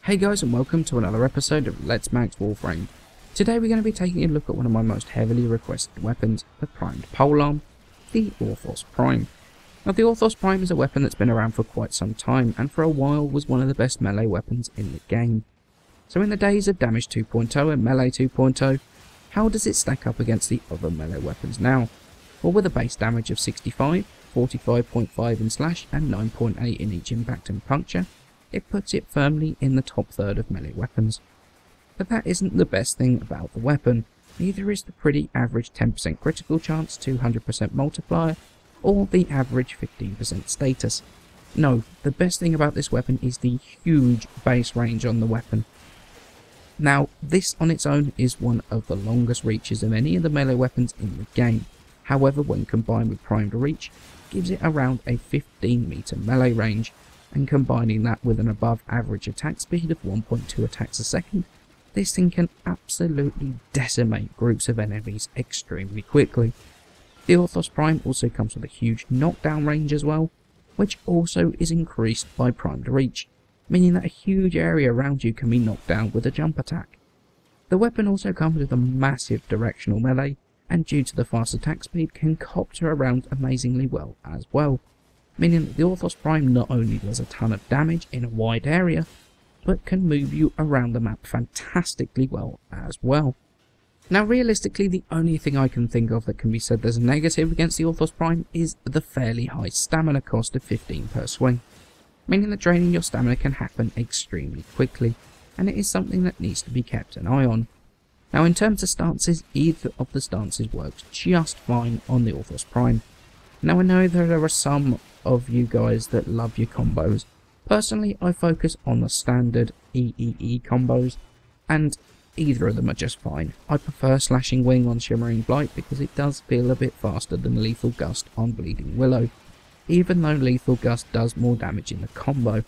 Hey guys, and welcome to another episode of Let's Max Warframe. Today we're going to be taking a look at one of my most heavily requested weapons, the primed polearm, the Orthos Prime. Now the Orthos Prime is a weapon that's been around for quite some time and for a while was one of the best melee weapons in the game. So in the days of Damage 2.0 and Melee 2.0, how does it stack up against the other melee weapons now? Well, with a base damage of 65, 45.5 in slash and 9.8 in each impact and puncture, it puts it firmly in the top third of melee weapons. But that isn't the best thing about the weapon, neither is the pretty average 10% critical chance, 200% multiplier, or the average 15% status. No, the best thing about this weapon is the huge base range on the weapon. Now, this on its own is one of the longest reaches of any of the melee weapons in the game. However, when combined with primed reach, gives it around a 15 meter melee range, and combining that with an above average attack speed of 1.2 attacks a second, this thing can absolutely decimate groups of enemies extremely quickly. The Orthos Prime also comes with a huge knockdown range as well, which also is increased by primed reach, meaning that a huge area around you can be knocked down with a jump attack. The weapon also comes with a massive directional melee, and due to the fast attack speed can copter around amazingly well as well, meaning that the Orthos Prime not only does a ton of damage in a wide area, but can move you around the map fantastically well as well. Now realistically, the only thing I can think of that can be said as a negative against the Orthos Prime is the fairly high stamina cost of 15 per swing, meaning that draining your stamina can happen extremely quickly, and it is something that needs to be kept an eye on. Now in terms of stances, either of the stances works just fine on the Orthos Prime. Now I know there are some of you guys that love your combos. Personally, I focus on the standard EEE combos, and either of them are just fine. I prefer Slashing Wing on Shimmering Blight because it does feel a bit faster than Lethal Gust on Bleeding Willow, even though Lethal Gust does more damage in the combo.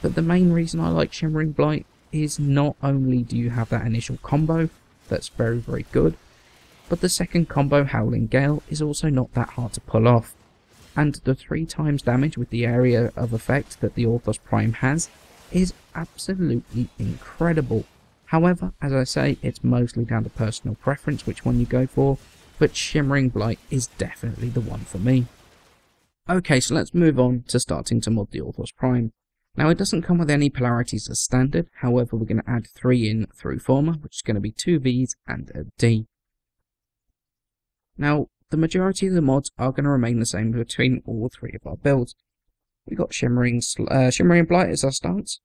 But the main reason I like Shimmering Blight is not only do you have that initial combo that's very good, but the second combo, Howling Gale, is also not that hard to pull off, and the 3 times damage with the area of effect that the Orthos Prime has is absolutely incredible. However, as I say, it's mostly down to personal preference which one you go for, but Shimmering Blight is definitely the one for me. Okay, so let's move on to starting to mod the Orthos Prime. Now it doesn't come with any polarities as standard, however we're going to add 3 in through Former, which is going to be 2 Vs and a D. Now, the majority of the mods are going to remain the same between all 3 of our builds. We've got Shimmering Blight as our stance,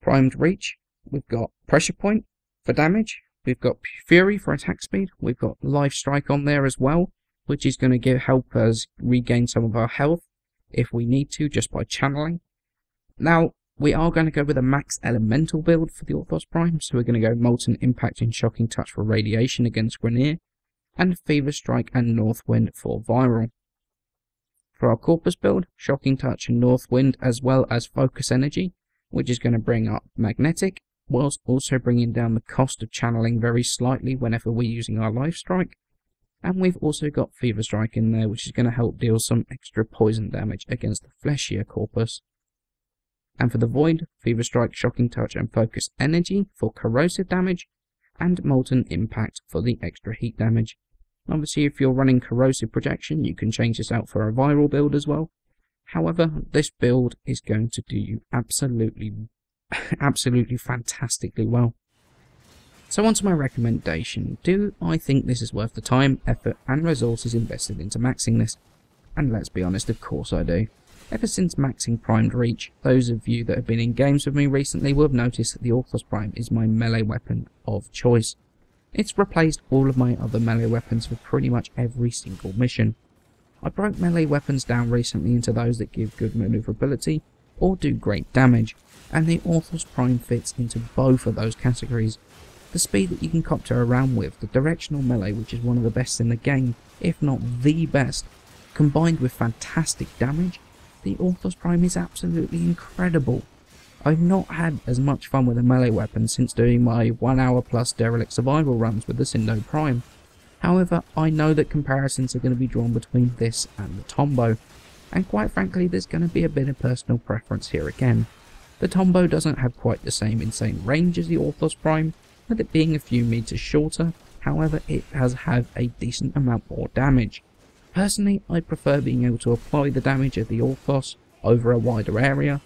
Primed Reach, we've got Pressure Point for damage, we've got Fury for attack speed, we've got Life Strike on there as well, which is going to help us regain some of our health if we need to just by channeling. Now, we are going to go with a max elemental build for the Orthos Prime, so we're going to go Molten Impact and Shocking Touch for radiation against Grenier, and Fever Strike and North Wind for viral. For our Corpus build, Shocking Touch and North Wind as well as Focus Energy, which is going to bring up Magnetic, whilst also bringing down the cost of channeling very slightly whenever we're using our Life Strike. And we've also got Fever Strike in there, which is going to help deal some extra poison damage against the fleshier Corpus. And for the Void, Fever Strike, Shocking Touch and Focus Energy for corrosive damage, and Molten Impact for the extra heat damage. Obviously, if you're running corrosive projection, you can change this out for a viral build as well. However, this build is going to do you absolutely fantastically well. So on to my recommendation. Do I think this is worth the time, effort and resources invested into maxing this? And let's be honest, of course I do. Ever since maxing Primed Reach, those of you that have been in games with me recently will have noticed that the Orthos Prime is my melee weapon of choice. It's replaced all of my other melee weapons for pretty much every single mission. I broke melee weapons down recently into those that give good maneuverability or do great damage, and the Orthos Prime fits into both of those categories. The speed that you can copter around with, the directional melee which is one of the best in the game, if not the best, combined with fantastic damage, the Orthos Prime is absolutely incredible. I've not had as much fun with a melee weapon since doing my 1 hour plus derelict survival runs with the Sindo Prime. However, I know that comparisons are going to be drawn between this and the Tombow, and quite frankly there's going to be a bit of personal preference here again. The Tombow doesn't have quite the same insane range as the Orthos Prime, with it being a few meters shorter. However, it does have a decent amount more damage. Personally, I prefer being able to apply the damage of the Orthos over a wider area,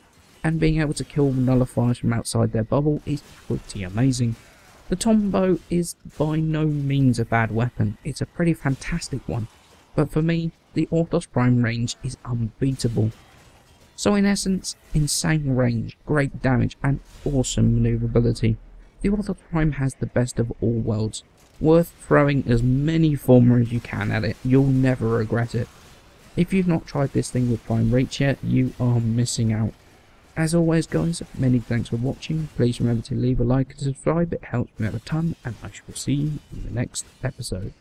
and being able to kill nullifiers from outside their bubble is pretty amazing. The Tombow is by no means a bad weapon, it's a pretty fantastic one, but for me, the Orthos Prime range is unbeatable. So in essence, insane range, great damage, and awesome maneuverability. The Orthos Prime has the best of all worlds. Worth throwing as many Forma as you can at it, you'll never regret it. If you've not tried this thing with Prime Reach yet, you are missing out. As always guys, many thanks for watching, please remember to leave a like and subscribe, it helps me out a ton, and I shall see you in the next episode.